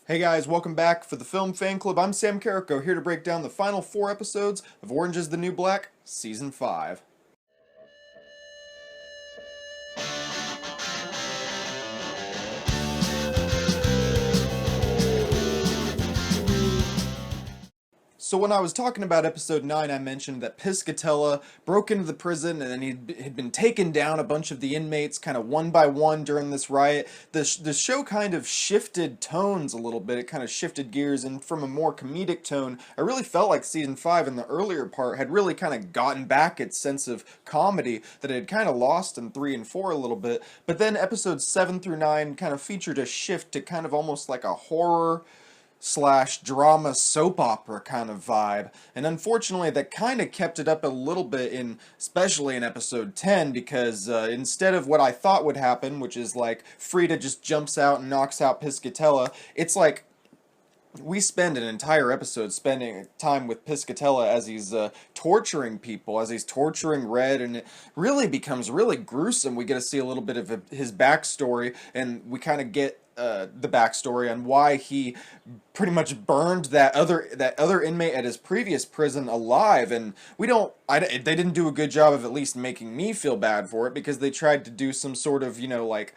Hey guys, welcome back for the Film Fan Club. I'm Sam Carrico, here to break down the final 4 episodes of Orange is the New Black, Season 5. So when I was talking about episode 9, I mentioned that Piscatella broke into the prison and then he had been taken down a bunch of the inmates kind of one by one during this riot. The show kind of shifted tones a little bit. It kind of shifted gears, and from a more comedic tone, I really felt like season 5 in the earlier part had really kind of gotten back its sense of comedy that it had kind of lost in 3 and 4 a little bit. But then episodes 7 through 9 kind of featured a shift to kind of almost like a horror slash drama soap opera kind of vibe, and unfortunately that kind of kept it up a little bit especially in episode 10, because instead of what I thought would happen, which is like Frida just jumps out and knocks out Piscatella, it's like we spend an entire episode spending time with Piscatella as he's torturing people, as he's torturing Red, and it really becomes really gruesome. We get to see a little bit of his backstory, and we kind of get the backstory on why he pretty much burned that other inmate at his previous prison alive. And they didn't do a good job of at least making me feel bad for it, because they tried to do some sort of, like,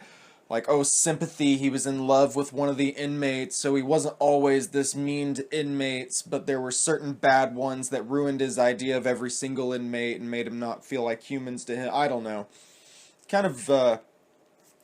oh, sympathy, he was in love with one of the inmates, so he wasn't always this mean to inmates, but there were certain bad ones that ruined his idea of every single inmate and made him not feel like humans to him. I don't know. Kind of,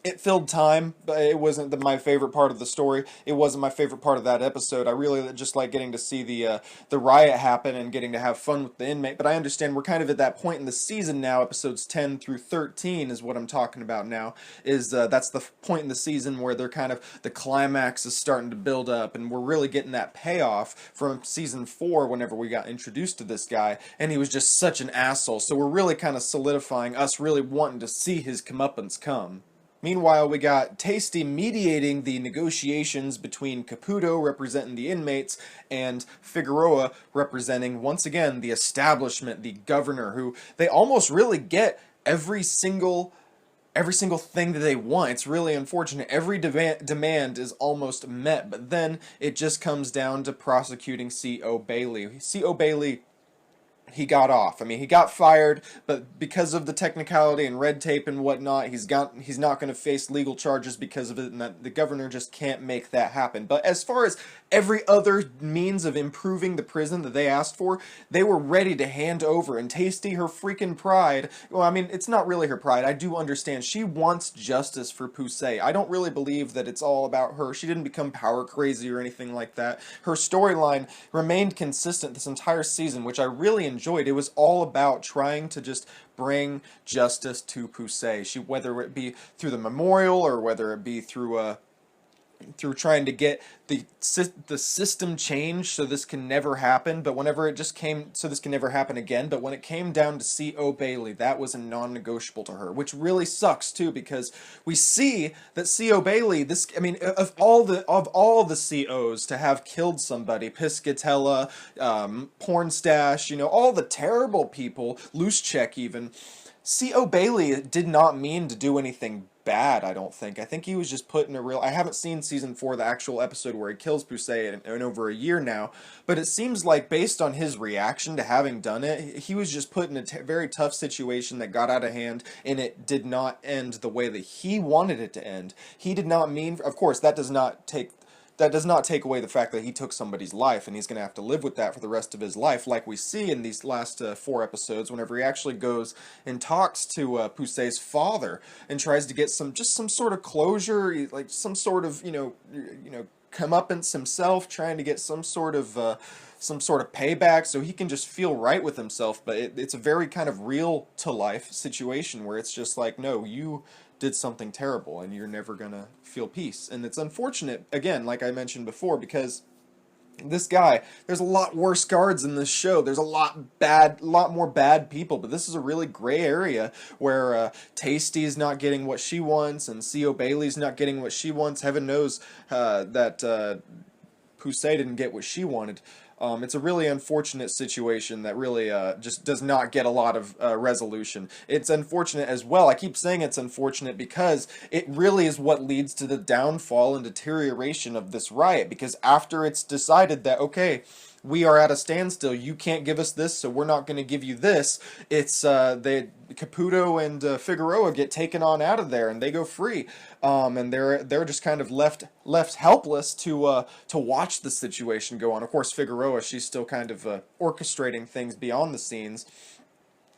it filled time, but it wasn't my favorite part of the story. It wasn't my favorite part of that episode. I really just like getting to see the riot happen and getting to have fun with the inmate. But I understand we're kind of at that point in the season now. Episodes 10 through 13 is what I'm talking about now. That's the point in the season where they're kind of, the climax is starting to build up, and we're really getting that payoff from season 4 whenever we got introduced to this guy, and he was just such an asshole. So we're really kind of solidifying us really wanting to see his comeuppance come. Meanwhile, we got Tasty mediating the negotiations between Caputo, representing the inmates, and Figueroa, representing, once again, the establishment, the governor, who they almost really get every single thing that they want. It's really unfortunate. Every demand is almost met, but then it just comes down to prosecuting C.O. Bailey. C.O. Bailey, he got off. I mean, he got fired, but because of the technicality and red tape and whatnot, he's not going to face legal charges because of it, and that the governor just can't make that happen. But as far as every other means of improving the prison that they asked for, they were ready to hand over. And Tasty, her freaking pride, well, I mean, it's not really her pride. I do understand. She wants justice for Poussey. I don't really believe that it's all about her. She didn't become power crazy or anything like that. Her storyline remained consistent this entire season, which I really enjoyed. It was all about trying to just bring justice to Poussey. Whether it be through the memorial or whether it be through trying to get the system changed so this can never happen, but whenever it just came, so this can never happen again, but when it came down to C.O. Bailey, that was a non-negotiable to her, which really sucks too, because we see that C.O. Bailey, of all the C.O.s to have killed somebody, Piscatella, Pornstash, all the terrible people, Loose Check even, C.O. Bailey did not mean to do anything bad, I don't think. I think he was just put in a real... I haven't seen season 4, the actual episode where he kills Poussey, in over a year now, but it seems like based on his reaction to having done it, he was just put in a very tough situation that got out of hand, and it did not end the way that he wanted it to end. He did not mean... Of course, that does not take away the fact that he took somebody's life, and he's going to have to live with that for the rest of his life, like we see in these last 4 episodes, whenever he actually goes and talks to Poussey's father and tries to get some sort of closure, like some sort of, comeuppance himself, trying to get some sort of payback so he can just feel right with himself. But it's a very kind of real to life situation where it's just like, no, you did something terrible and you're never gonna feel peace. And it's unfortunate, again, like I mentioned before, because this guy, there's a lot worse guards in this show. There's a lot more bad people, but this is a really gray area where Tasty's not getting what she wants and C.O. Bailey's not getting what she wants. Heaven knows that Poussey didn't get what she wanted. It's a really unfortunate situation that really just does not get a lot of resolution. It's unfortunate as well. I keep saying it's unfortunate because it really is what leads to the downfall and deterioration of this riot, because after it's decided that, okay, we are at a standstill, you can't give us this, so we're not going to give you this, it's Caputo and Figueroa get taken on out of there and they go free, and they're just kind of left helpless to watch the situation go on. Of course, Figueroa, she's still kind of orchestrating things beyond the scenes.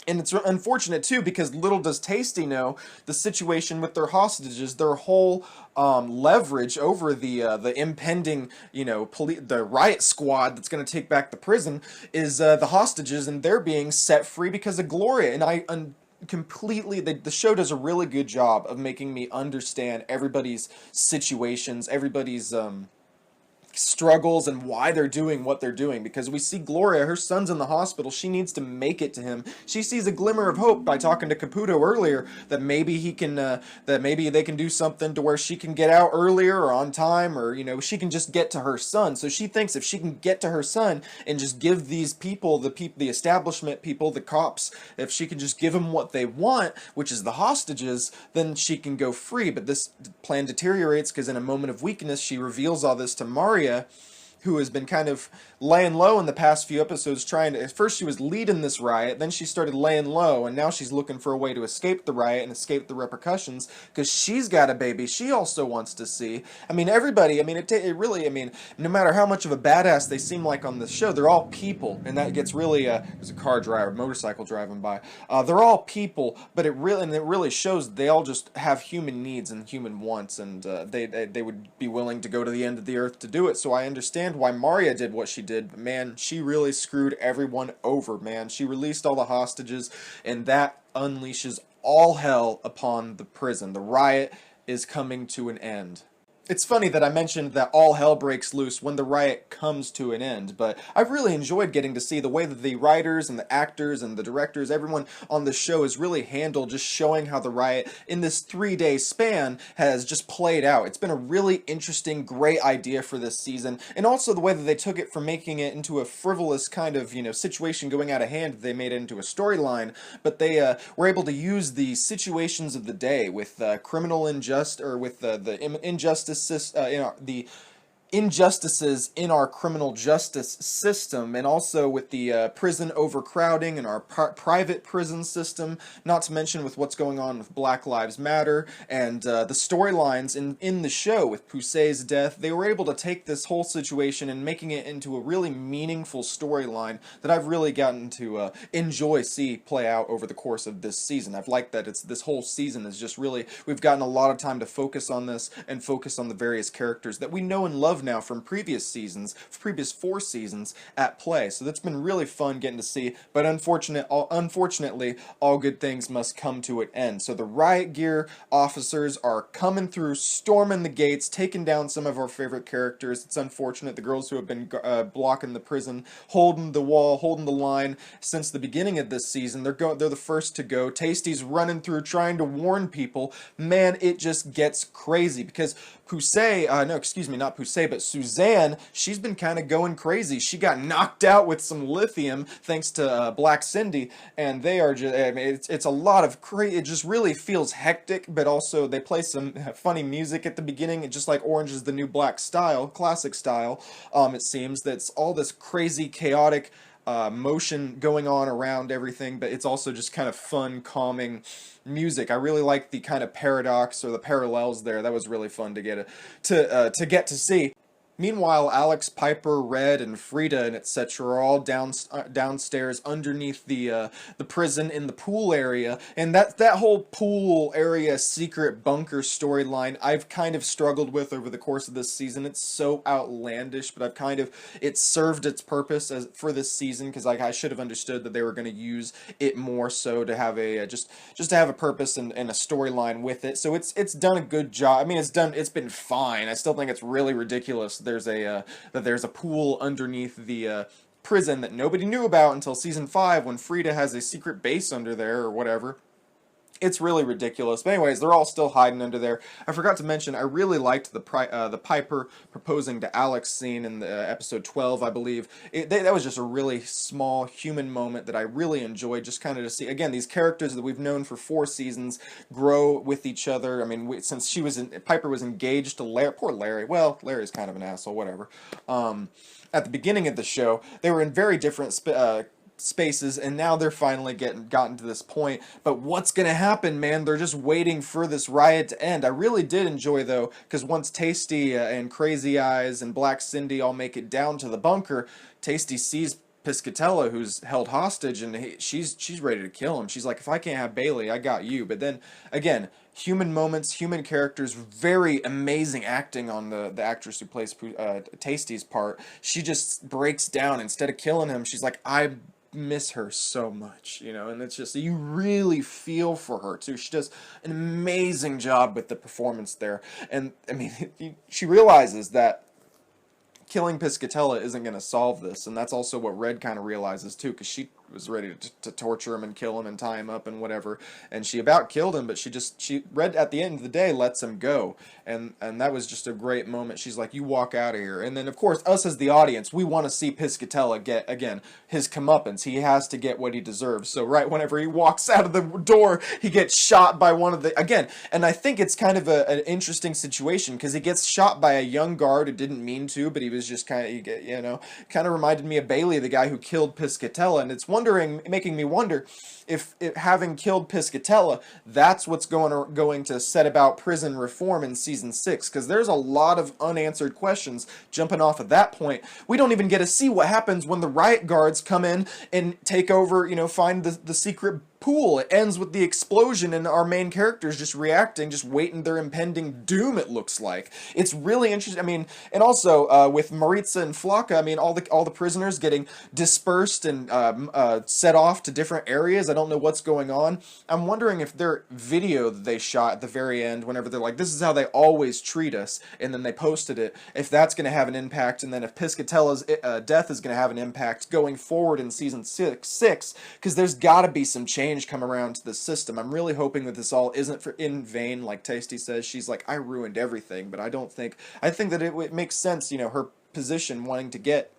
And it's unfortunate too, because little does Tasty know the situation with their hostages, their whole leverage over the impending, the riot squad that's going to take back the prison is the hostages, and they're being set free because of Gloria. And completely, the show does a really good job of making me understand everybody's situations, everybody's struggles, and why they're doing what they're doing, because we see Gloria, her son's in the hospital, she needs to make it to him. She sees a glimmer of hope by talking to Caputo earlier that maybe he can that maybe they can do something to where she can get out earlier or on time, or she can just get to her son. So she thinks if she can get to her son and just give these people, the establishment people, the cops, if she can just give them what they want, which is the hostages, then she can go free. But this plan deteriorates because in a moment of weakness she reveals all this to Maria, who has been kind of laying low in the past few episodes, trying to, at first she was leading this riot, then she started laying low, and now she's looking for a way to escape the riot and escape the repercussions, because she's got a baby she also wants to see. I mean, everybody, it really, no matter how much of a badass they seem like on the show, they're all people, and that gets really, there's a car driver, motorcycle driving by, they're all people, but it really shows they all just have human needs and human wants, and they would be willing to go to the end of the earth to do it. So I understand why Maria did what she did, but man, she really screwed everyone over, man. She released all the hostages, and that unleashes all hell upon the prison. The riot is coming to an end. It's funny that I mentioned that all hell breaks loose when the riot comes to an end, but I've really enjoyed getting to see the way that the writers and the actors and the directors, everyone on the show has really handled just showing how the riot in this 3-day span has just played out. It's been a really interesting, great idea for this season, and also the way that they took it from making it into a frivolous kind of, situation going out of hand, they made it into a storyline, but they were able to use the situations of the day with criminal injustice, or with the injustice, the injustices in our criminal justice system, and also with the prison overcrowding in our private prison system, not to mention with what's going on with Black Lives Matter, and the storylines in the show with Pousse's death. They were able to take this whole situation and making it into a really meaningful storyline that I've really gotten to see play out over the course of this season. I've liked that this whole season is just really, we've gotten a lot of time to focus on this and focus on the various characters that we know and love now from previous seasons, previous 4 seasons at play. So that's been really fun getting to see, but unfortunately, all good things must come to an end. So the riot gear officers are coming through, storming the gates, taking down some of our favorite characters. It's unfortunate, the girls who have been blocking the prison, holding the wall, holding the line since the beginning of this season, they're the first to go. Tasty's running through trying to warn people. Man, it just gets crazy because not Poussey, but Suzanne, she's been kind of going crazy. She got knocked out with some lithium thanks to Black Cindy, and they are just, it's a lot of crazy. It just really feels hectic, but also they play some funny music at the beginning, just like Orange is the New Black style, classic style. It seems that's all this crazy, chaotic motion going on around everything, but it's also just kind of fun, calming music. I really like the kind of paradox or the parallels there. That was really fun to get to see. Meanwhile, Alex, Piper, Red, and Frida, and etc. are all downstairs underneath the prison in the pool area, and that whole pool area secret bunker storyline I've kind of struggled with over the course of this season. It's so outlandish, but it served its purpose for this season, because I should have understood that they were going to use it more so to have a just to have a purpose and a storyline with it. So it's done a good job. It's been fine. I still think it's really ridiculous that there's a pool underneath the prison that nobody knew about until season 5, when Frida has a secret base under there or whatever. It's really ridiculous. But anyways, they're all still hiding under there. I forgot to mention, I really liked the Piper proposing to Alex scene in the episode 12, I believe. That was just a really small human moment that I really enjoyed, just kind of to see, again, these characters that we've known for 4 seasons grow with each other. I mean, since Piper was engaged to Larry, poor Larry. Well, Larry's kind of an asshole, whatever. At the beginning of the show, they were in very different spaces, and now they're finally gotten to this point. But what's gonna happen, man? They're just waiting for this riot to end. I really did enjoy, though, because once Tasty and Crazy Eyes and Black Cindy all make it down to the bunker, Tasty sees Piscatella, who's held hostage, and she's ready to kill him. She's like, if I can't have Bailey, I got you. But then again, human moments, human characters, very amazing acting on the actress who plays Tasty's part. She just breaks down. Instead of killing him, she's like, I miss her so much, you know, and it's just, you really feel for her too. She does an amazing job with the performance there. And I mean, she realizes that killing Piscatella isn't going to solve this, and that's also what Red kind of realizes too, because she was ready to torture him and kill him and tie him up and whatever, and she about killed him, but Red at the end of the day lets him go, and that was just a great moment. She's like, you walk out of here. And then of course us as the audience, we want to see Piscatella get, again, his comeuppance. He has to get what he deserves. So right whenever he walks out of the door, he gets shot by one of the, again, and I think it's kind of an interesting situation, because he gets shot by a young guard who didn't mean to, but he was just kind of, you know, kind of reminded me of Bailey, the guy who killed Piscatella. And it's making me wonder if having killed Piscatella, that's what's going to set about prison reform in season 6, because there's a lot of unanswered questions jumping off of that point. We don't even get to see what happens when the riot guards come in and take over, you know, find the secret pool. It ends with the explosion and our main characters just reacting, just waiting their impending doom, it looks like. It's really interesting. I mean, and also with Maritza and Flocka, I mean, all the prisoners getting dispersed and set off to different areas. I don't know what's going on. I'm wondering if their video that they shot at the very end, whenever they're like, this is how they always treat us, and then they posted it, if that's going to have an impact, and then if Piscatella's death is going to have an impact going forward in season 6, because there's got to be some change come around to the system. I'm really hoping that this all isn't in vain, like Tasty says. She's like, I ruined everything, but I think that it makes sense, you know, her position wanting to get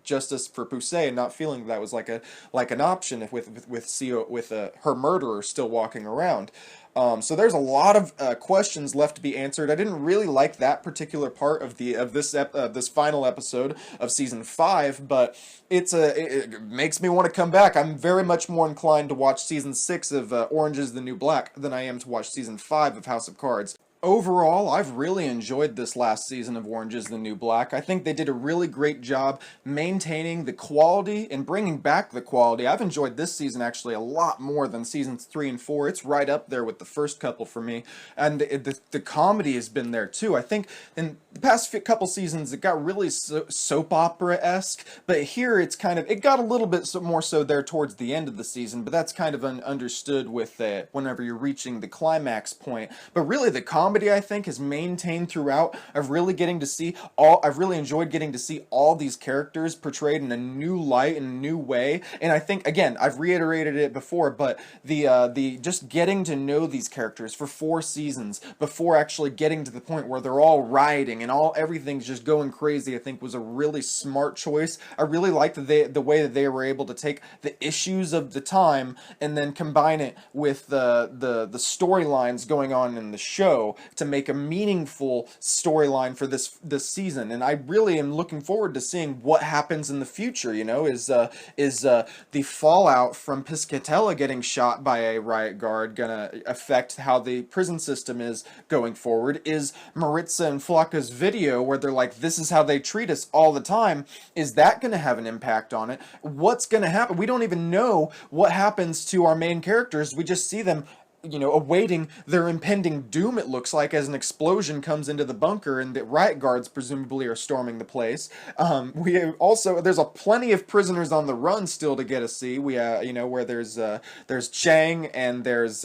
justice for Poussey and not feeling that was like an option with her murderer still walking around. So there's a lot of questions left to be answered. I didn't really like that particular part of this final episode of season 5, but it makes me want to come back. I'm very much more inclined to watch season 6 of Orange is the New Black than I am to watch season 5 of House of Cards. Overall, I've really enjoyed this last season of Orange is the New Black. I think they did a really great job maintaining the quality and bringing back the quality. I've enjoyed this season actually a lot more than seasons 3 and 4. It's right up there with the first couple for me. And the comedy has been there too. I think in the past couple seasons it got really soap opera-esque, but here it got a little bit more so there towards the end of the season, but that's kind of understood with whenever you're reaching the climax point. But really the comedy, I think, is maintained throughout. I've really enjoyed getting to see all these characters portrayed in a new light, in a new way. And I think, again, I've reiterated it before, but the just getting to know these characters for 4 seasons before actually getting to the point where they're all rioting and everything's just going crazy, I think was a really smart choice. I really liked the way that they were able to take the issues of the time and then combine it with the storylines going on in the show to make a meaningful storyline for this season. And I really am looking forward to seeing what happens in the future. You know, is the fallout from Piscatella getting shot by a riot guard gonna affect how the prison system is going forward? Is Maritza and Flocka's video where they're like, this is how they treat us all the time, is that gonna have an impact on it? What's gonna happen? We don't even know what happens to our main characters. We just see them, you know, awaiting their impending doom, it looks like, as an explosion comes into the bunker and the riot guards presumably are storming the place. There's plenty of prisoners on the run still to get to see. You know, where there's Chang and there's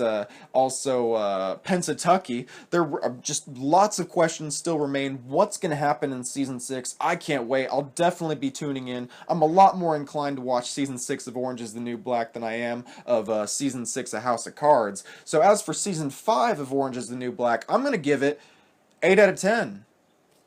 also Pennsatucky. There are just lots of questions still remain. What's going to happen in season 6? I can't wait. I'll definitely be tuning in. I'm a lot more inclined to watch season 6 of Orange is the New Black than I am of season 6 of House of Cards. So as for season 5 of Orange is the New Black, I'm going to give it 8 out of 10.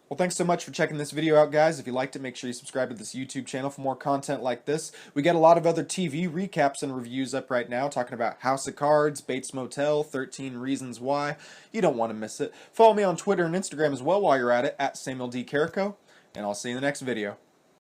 Well, thanks so much for checking this video out, guys. If you liked it, make sure you subscribe to this YouTube channel for more content like this. We got a lot of other TV recaps and reviews up right now, talking about House of Cards, Bates Motel, 13 Reasons Why. You don't want to miss it. Follow me on Twitter and Instagram as well while you're at it, at Samuel D. Carrico, and I'll see you in the next video.